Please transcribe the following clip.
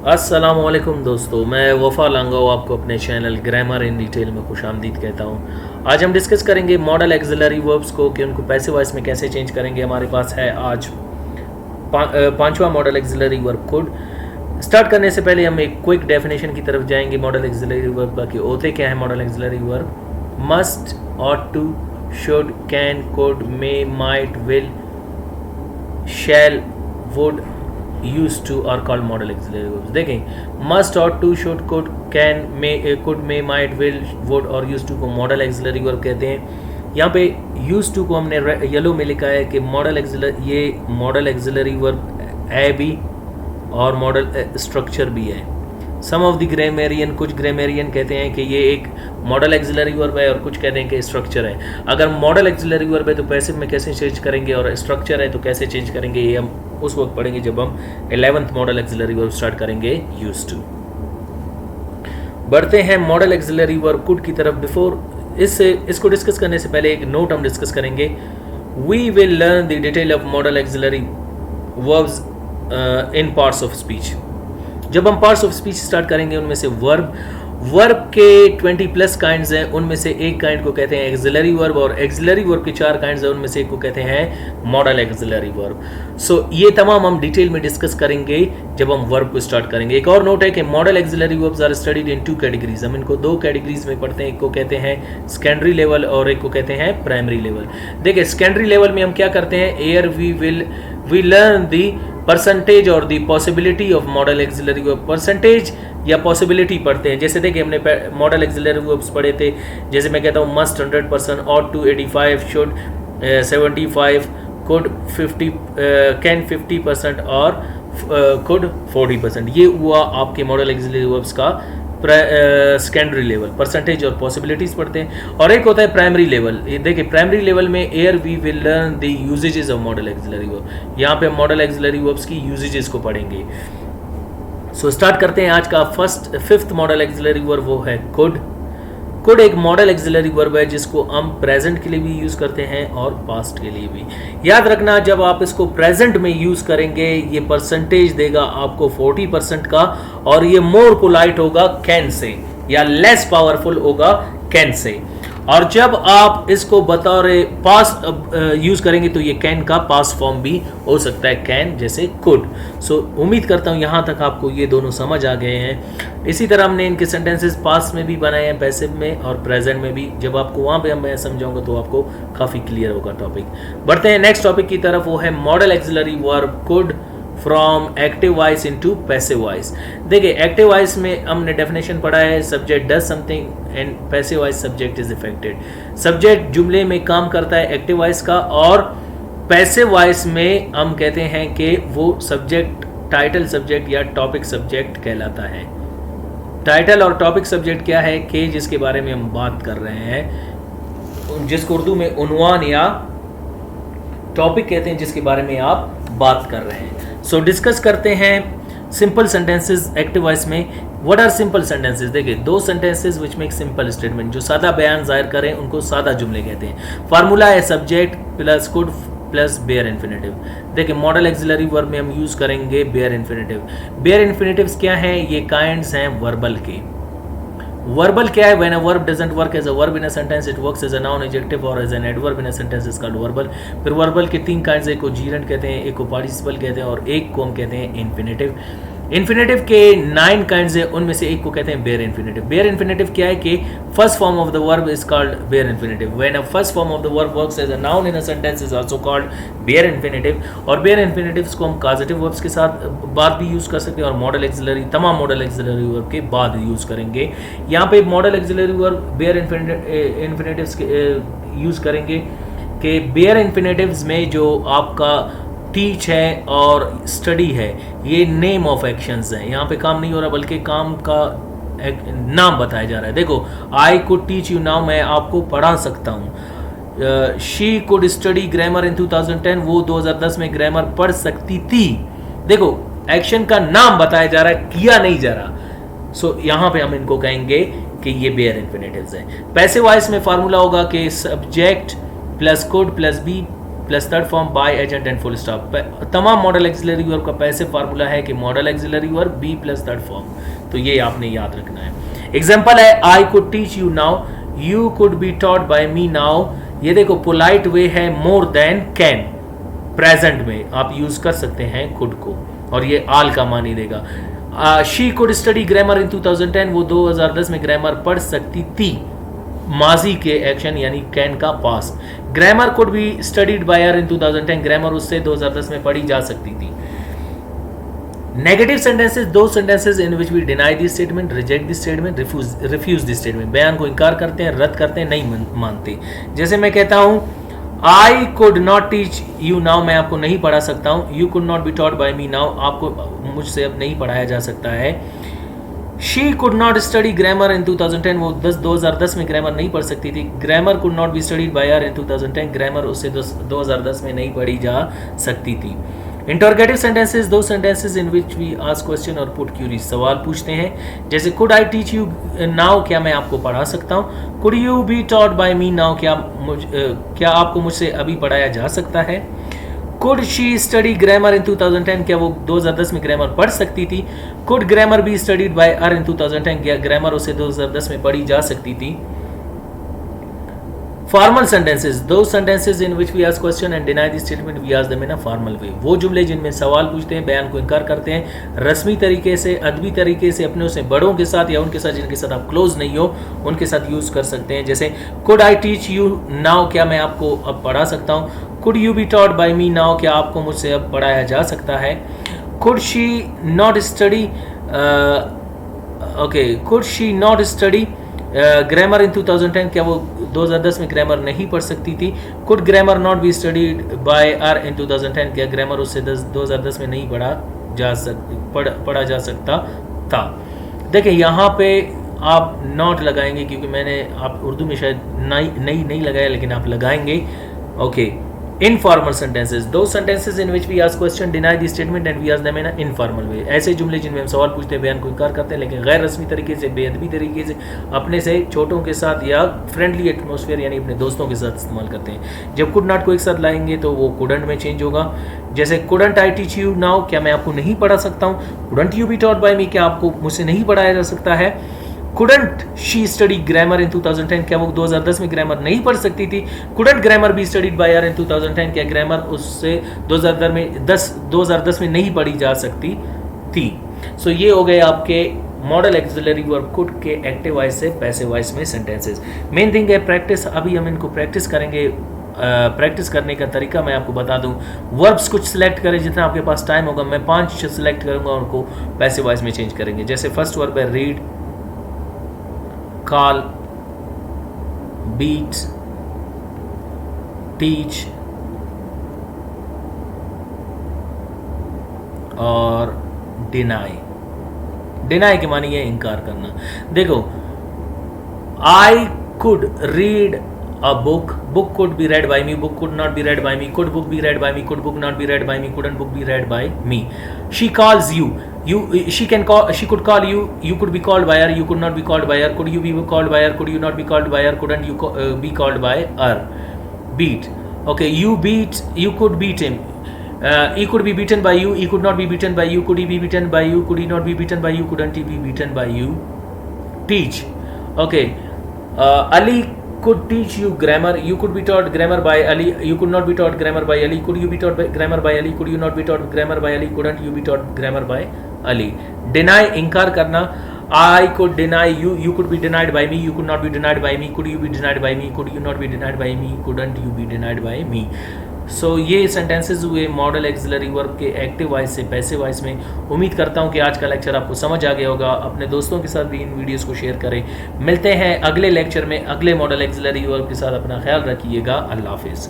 अस्सलामुअलैकुम दोस्तों, मैं वफ़ा लांगाओ आपको अपने चैनल ग्रामर इन डिटेल में खुशामदीद कहता हूँ। आज हम डिस्कस करेंगे मॉडल एक्सिलरी वर्ब्स को कि उनको पैसिव वॉइस में कैसे चेंज करेंगे। हमारे पास है आज पांचवा model auxiliary verb could. Start करने से पहले हम एक क्विक डेफिनेशन की तरफ जाएंगे मॉडल एक्सिलरी वर्ब का कि होते क्या है modal auxiliary verb. Must, ought to, should, can, could, may, might, will, shall, would, used to are called model auxiliary verbs। देखें, must, ought to, should, could, can, may, might, will, would और used to को model auxiliary verb कहते हैं। यहाँ पे used to को हमने yellow में लिखा है कि ये model auxiliary verb है भी और model structure भी है। सम ऑफ द ग्रामेरियन, कुछ ग्रामेरियन कहते हैं कि ये एक मॉडल एक्सिलरी वर्ब है और कुछ कहते हैं कि स्ट्रक्चर है। अगर मॉडल एक्सिलरी वर्ब है तो पैसिव में कैसे चेंज करेंगे और स्ट्रक्चर है तो कैसे चेंज करेंगे, ये हम उस वक्त पढ़ेंगे जब हम 11th model auxiliary verb start करेंगे यूज्ड टू। बढ़ते हैं मॉडल एक्सिलरी वर्ब कुड की तरफ। बिफोर इसको डिस्कस करने से पहले एक नोट हम डिस्कस करेंगे। We will learn the detail of modal auxiliary verbs in parts of speech. जब हम पार्ट्स ऑफ स्पीच स्टार्ट करेंगे उनमें से वर्ब के 20 प्लस काइंड्स हैं, उनमें से एक काइंड को कहते हैं एक्सिलरी वर्ब और एक्सिलरी वर्ब के 4 काइंड्स हैं, उनमें से एक को कहते हैं मॉडल एक्सिलरी वर्ब। सो ये तमाम हम डिटेल में डिस्कस करेंगे जब हम वर्ब को स्टार्ट करेंगे। एक और नोट है कि modal auxiliary verbs are studied in 2 categories. हम इनको 2 कैटेगरीज में पढ़ते हैं, एक को कहते हैं सेकेंडरी लेवल और एक को कहते हैं प्राइमरी लेवल। देखिए, सेकेंडरी लेवल में हम क्या करते हैं, here we learn the percentage और the possibility of modal auxiliary verb. Percentage या पॉसिबिलिटी पढ़ते हैं। जैसे देखिए, हमने मॉडल एक्सिलरी वर्ब्स पढ़े थे, जैसे मैं कहता हूँ must 100%, ought to 85, should 75, could 50, can 50% और कुड 40%। ये हुआ आपके मॉडल एक्सिलरी वर्ब्स का सेकेंडरी लेवल, परसेंटेज और पॉसिबिलिटीज पढ़ते हैं। और एक होता है प्राइमरी लेवल। ये देखिए, प्राइमरी लेवल में here we will learn the usages of modal auxiliary verb. यहाँ पे हम मॉडल एक्सिलरी वर्ब्स की यूजेजेस को पढ़ेंगे। सो स्टार्ट करते हैं आज का 5th मॉडल एक्सिलरी वर्ब, वो है कुड। कुड एक मॉडल एक्सिलरी वर्ब है जिसको हम प्रेजेंट के लिए भी यूज करते हैं और पास्ट के लिए भी। याद रखना, जब आप इसको प्रेजेंट में यूज करेंगे ये परसेंटेज देगा आपको 40% का और ये मोर पोलाइट होगा कैन से या लेस पावरफुल होगा कैन से। और जब आप इसको बतौर पास्ट यूज करेंगे तो ये कैन का पास्ट फॉर्म भी हो सकता है, कैन जैसे कुड। सो उम्मीद करता हूँ यहाँ तक आपको ये दोनों समझ आ गए हैं। इसी तरह हमने इनके सेंटेंसेस पास्ट में भी बनाए हैं, पैसिव में और प्रेजेंट में भी। जब आपको वहाँ पे मैं समझाऊंगा तो आपको काफ़ी क्लियर होगा टॉपिक। बढ़ते हैं नेक्स्ट टॉपिक की तरफ, वो है modal auxiliary verb could from active voice into passive voice. देखिए, एक्टिव वॉइस में हमने डेफिनेशन पढ़ा है, subject does something and passive voice subject is affected. Subject जुमले में काम करता है एक्टिव वॉइस का, और पैसिव वॉइस में हम कहते हैं कि वो सब्जेक्ट टाइटल सब्जेक्ट या टॉपिक सब्जेक्ट कहलाता है। टाइटल और टॉपिक सब्जेक्ट क्या है कि जिसके बारे में हम बात कर रहे हैं, जिसको उर्दू में उन्वान या टॉपिक कहते हैं, जिसके बारे में आप बात कर रहे हैं। सो डिस्कस करते हैं सिंपल सेंटेंसेस एक्टिव वॉइस में। What are simple sentences? देखिए, 2 sentences which make simple statement, जो सादा बयान जाहिर करें उनको सादा जुमले कहते हैं। फार्मूला है subject plus could plus bare infinitive. देखिए, मॉडल एक्सिलरी वर्ब में हम यूज करेंगे बेयर इन्फिनेटिव। बेयर इन्फिनेटिव्स क्या हैं? ये काइंड्स हैं वर्बल के। वर्बल क्या है? When a verb doesn't work as a verb in a sentence it works as a noun adjective और as an adverb in a sentence is called verbal. फिर verbal के 3 काइंड्स, एक को जीरेंट कहते हैं, एक को पार्टिसिपल कहते हैं और एक को हम कहते हैं इन्फिनेटिव। इन्फिनेटिव के 9 काइंड्स हैं, उनमें से एक को कहते हैं बेयर इन्फिनेटिव। बेयर इन्फिनेटिव क्या है कि first form of the verb is called bare infinitive. When a first form of the verb works as a noun in a sentence is also called bare infinitive. और bare infinitives को हम causative verbs के साथ बाद भी use कर सकते हैं और मॉडल एक्सिलरी, तमाम मॉडल एक्सिलरी वर्ब के बाद यूज करेंगे। यहाँ पे modal auxiliary verb bare infinitives use करेंगे कि बेयर इन्फिनेटिव्स में जो आपका टीच है और स्टडी है, ये नेम ऑफ एक्शंस हैं। यहाँ पे काम नहीं हो रहा बल्कि काम का एक नाम बताया जा रहा है। देखो, आई कुड टीच यू नाउ, मैं आपको पढ़ा सकता हूँ। She could study grammar in 2010, वो 2010 में ग्रामर पढ़ सकती थी। देखो, एक्शन का नाम बताया जा रहा है, किया नहीं जा रहा। सो यहाँ पे हम इनको कहेंगे कि ये बेयर इन्फिनेटिव्स हैं। पैसिव वॉइस में फार्मूला होगा कि subject plus could plus be plus third form by agent and full stop. तमाम मॉडल एक्सिलरी वर्ब का पैसिव फार्मूला है कि modal auxiliary verb be plus third form, तो ये आपने याद रखना है। एग्जाम्पल है I could teach you now, you could be taught by me now. ये देखो पोलाइट वे है मोर देन कैन, प्रेजेंट में आप यूज कर सकते हैं खुद को, और ये आल का मानी देगा। She could study grammar in 2010, वो 2010 में ग्रामर पढ़ सकती थी, माजी के एक्शन यानी कैन का pass. Grammar could be studied by her in 2010, grammar उससे 2010 में पढ़ी जा सकती थी। नेगेटिव सेंटेंसेस, दो sentences in which we deny this statement, reject this statement, refuse this statement. बयान को इनकार करते हैं, रद्द करते हैं, नहीं मानते। जैसे मैं कहता हूं I could not teach you now, मैं आपको नहीं पढ़ा सकता हूं। You could not be taught by me now, आपको मुझसे अब नहीं पढ़ाया जा सकता है। She could not study grammar in 2010, वो 2010 में ग्रामर नहीं पढ़ सकती थी। Grammar could not be studied by her in 2010, grammar उससे 2010 में नहीं पढ़ी जा सकती थी। इंटरोगेटिव सेंटेंसेस, दो sentences in which we ask question और पुट क्यूरी, सवाल पूछते हैं। जैसे could I teach you now, क्या मैं आपको पढ़ा सकता हूँ। Could you be taught by me now, क्या आपको मुझसे अभी पढ़ाया जा सकता है। Could she study grammar in 2010, क्या वो 2010 में ग्रामर पढ़ सकती थी। Could grammar be studied by her in 2010, क्या ग्रामर उसे 2010 में पढ़ी जा सकती थी। फॉर्मल सेंटेंसेस, दो sentences in which we ask question and deny the statement, we ask them in a formal way, वो जुमले जिनमें सवाल पूछते हैं, बयान को इनकार करते हैं, रस्मी तरीके से, अदबी तरीके से, अपने से बड़ों के साथ या उनके साथ जिनके साथ आप क्लोज नहीं हो उनके साथ यूज कर सकते हैं। जैसे could I teach you now, क्या मैं आपको अब पढ़ा सकता हूँ। Could you be taught by me now, क्या आपको मुझसे अब पढ़ाया जा सकता है। Could she not study, could she not study grammar in 2010, क्या वो 2010 में ग्रामर नहीं पढ़ सकती थी। Could grammar not be studied by her in 2010, क्या ग्रामर उससे 2010 में नहीं पढ़ा जा सकता था। देखिए यहाँ पे आप नॉट लगाएंगे, क्योंकि मैंने आप उर्दू में शायद नहीं लगाया, लेकिन आप लगाएंगे। ओके, इनफॉर्मल सेंटेंसेस, दो sentences in which we ask question, deny the statement and we ask them in informal way, ऐसे जुमले जिनमें हम सवाल पूछते हैं, बयान को इनकार करते हैं, लेकिन गैर रस्मी तरीके से, बेअदबी तरीके से, अपने से छोटों के साथ या फ्रेंडली एटमॉस्फेयर यानी अपने दोस्तों के साथ इस्तेमाल करते हैं। जब कुड नॉट को एक साथ लाएंगे तो वो कुडंट में चेंज होगा। जैसे couldn't I teach you now, क्या मैं आपको नहीं पढ़ा सकता हूँ। Couldn't you be taught by me, क्या आपको मुझसे नहीं पढ़ाया जा सकता है। Couldn't she study grammar in 2010, क्या वो 2010 में ग्रामर नहीं पढ़ सकती थी। Couldn't grammar be studied by her in 2010, क्या ग्रामर उससे 2010 में नहीं पढ़ी जा सकती थी। सो ये हो गए आपके मॉडल एक्सिलरी वर्ब कुड के एक्टिव वॉइस से पैसिव वॉइस में सेंटेंसेस। मेन थिंग है प्रैक्टिस, अभी हम इनको प्रैक्टिस करेंगे। प्रैक्टिस करने का तरीका मैं आपको बता दूं। वर्ब्स कुछ सिलेक्ट करें, जितना आपके पास टाइम होगा। मैं 5 सिलेक्ट करूंगा, उनको पैसिव वॉइस में चेंज करेंगे। जैसे फर्स्ट वर्ब है रीड, कॉल, बीट, टीच और डिनाई। डिनाई के मानी है इनकार करना। देखो, I could read a book could be read by me, book could not be read by me, could book be read by me, could book not be read by me, couldn't book be read by me. She calls you, she could call you, you could be called by her, you could not be called by her, could you be called by her, could you not be called by her, couldn't you be called by her. Beat, okay, you could beat him. He could be beaten by you, he could not be beaten by you, could he be beaten by you, could he not be beaten by you, couldn't he be beaten by you. Teach, okay, Ali could teach you grammar, you could be taught grammar by Ali, you could not be taught grammar by Ali, could you be taught grammar by Ali, could you not be taught grammar by Ali, couldn't you be taught grammar by Ali. Deny, इनकार करना। I could deny you, you could be denied by me, you could not be denied by me, could you be denied by me, could you not be denied by me, couldn't you be denied by me. सो ये sentences हुए model auxiliary verb के active voice से passive voice में। उम्मीद करता हूँ कि आज का लेक्चर आपको समझ आ गया होगा। अपने दोस्तों के साथ भी इन वीडियोस को शेयर करें। मिलते हैं अगले लेक्चर में अगले मॉडल एक्सिलरी वर्ब के साथ। अपना ख्याल रखिएगा। अल्लाह हाफिज़।